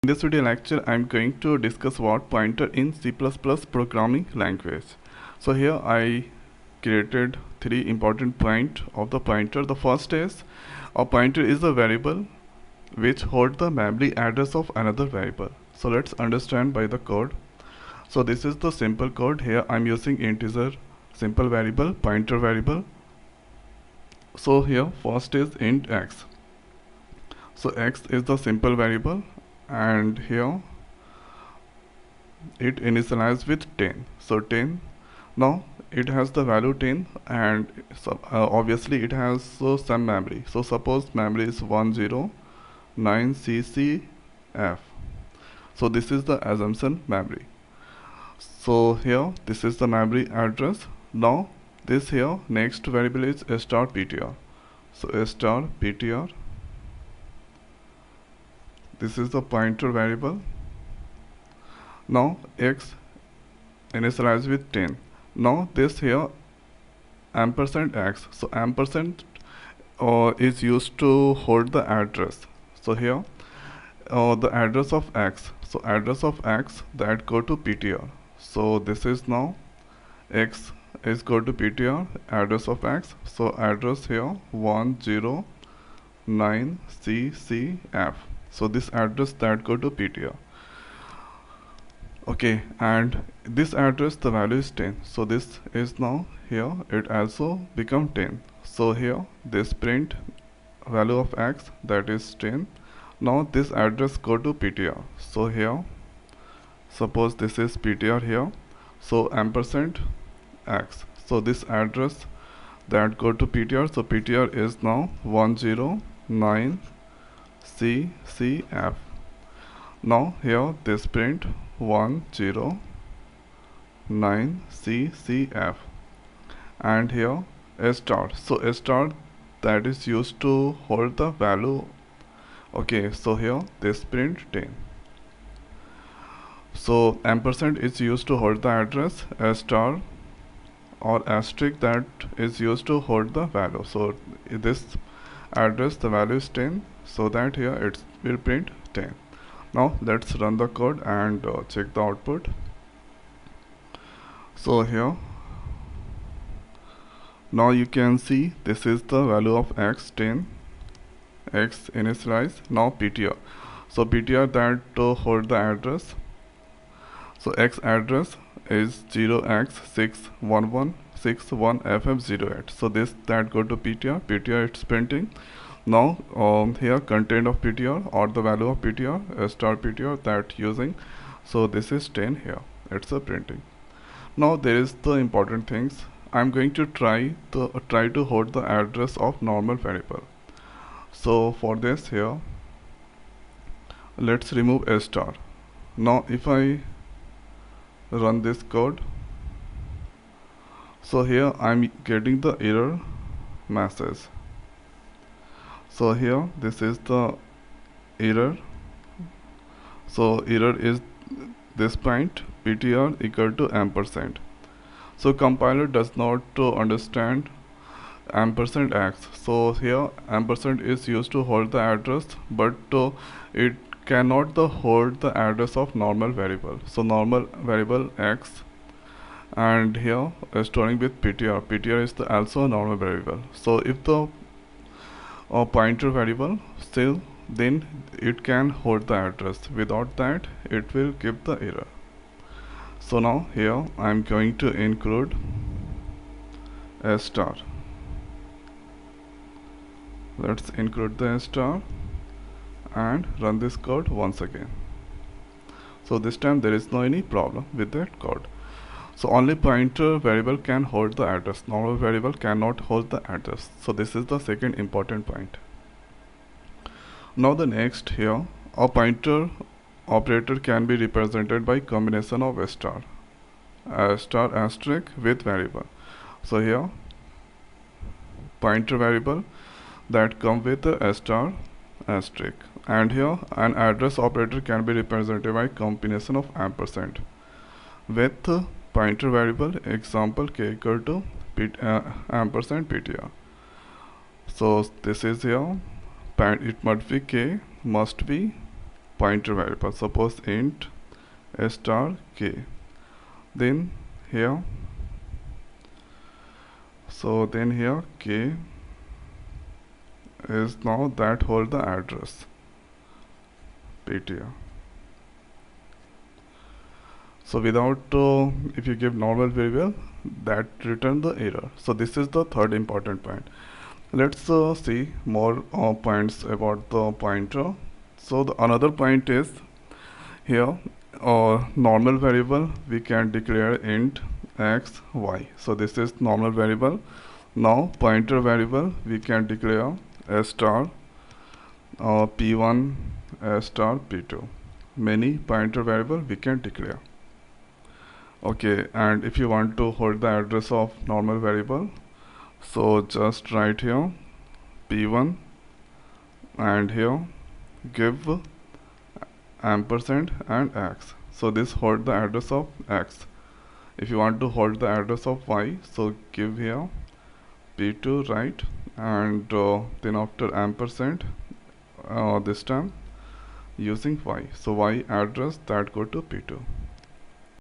In this video lecture, I am going to discuss what pointer in C++ programming language. So here I created three important points of the pointer. The first is a pointer is a variable which holds the memory address of another variable. So let's understand by the code. So this is the simple code. Here I am using integer simple variable, pointer variable. So here first is int x. So x is the simple variable, and here it initializes with 10. So 10, now it has the value 10, and obviously it has some memory. So suppose memory is 109CCF. So this is the assumption memory. So here this is the memory address. Now this here next variable is a star ptr. So a star ptr, this is the pointer variable. Now x initialized with 10. Now this here ampersand x. So ampersand is used to hold the address. So here the address of x. So address of x that go to ptr. So this is now x is go to ptr, address of x. So address here 109CCF. So this address that go to ptr. Okay, and this address the value is 10. So this is now here it also become 10. So here this print value of x, that is 10. Now this address go to ptr. So here suppose this is ptr here. So ampersand x. So this address that go to ptr. So ptr is now 109CCF. Now here this print 109CCF, and here a star. So a star that is used to hold the value. Okay, so here this print 10. So ampersand is used to hold the address. A star or asterisk that is used to hold the value. So this address the value is 10, so that here it will print 10. Now let's run the code and check the output. So here now you can see this is the value of x, 10, x initialize. Now ptr. So ptr that hold the address. So x address is 0x61161ff08. So this that go to ptr. Ptr it's printing. Now here content of ptr or the value of ptr, star ptr that using. So this is 10 here. It's a printing. Now there is the important things. I'm going to try to hold the address of normal variable. So for this here let's remove a star. Now if I run this code, so here I'm getting the error message. So here this is the error. So error is this point ptr equal to ampersand. So compiler does not understand ampersand x. So here ampersand is used to hold the address, but it cannot hold the address of normal variable. So normal variable x, and here storing with ptr. Ptr is also a normal variable. So if the pointer variable still, then it can hold the address. Without that it will give the error. So now here I am going to include a star. Let's include the star and run this code once again. So this time there is no any problem with that code. So only pointer variable can hold the address. Normal variable cannot hold the address. So this is the second important point. Now the next here, a pointer operator can be represented by combination of a star asterisk with variable. So here pointer variable that come with a star asterisk, and here an address operator can be represented by combination of ampersand with pointer variable, example k equal to ampersand ptr. So this is here, it must be k must be pointer variable, suppose int a star k. Then here, so then here k is now that hold the address ptr. So without if you give normal variable, that return the error. So this is the third important point. Let's see more points about the pointer. So the another point is here, normal variable we can declare int x y. So this is normal variable. Now pointer variable we can declare a star p1 a star p2. Many pointer variable we can declare. Okay, and if you want to hold the address of normal variable, so just write here p1 and here give ampersand and x. So this hold the address of x. If you want to hold the address of y, so give here p2 right, and then after ampersand this time using y. So y address that go to p2.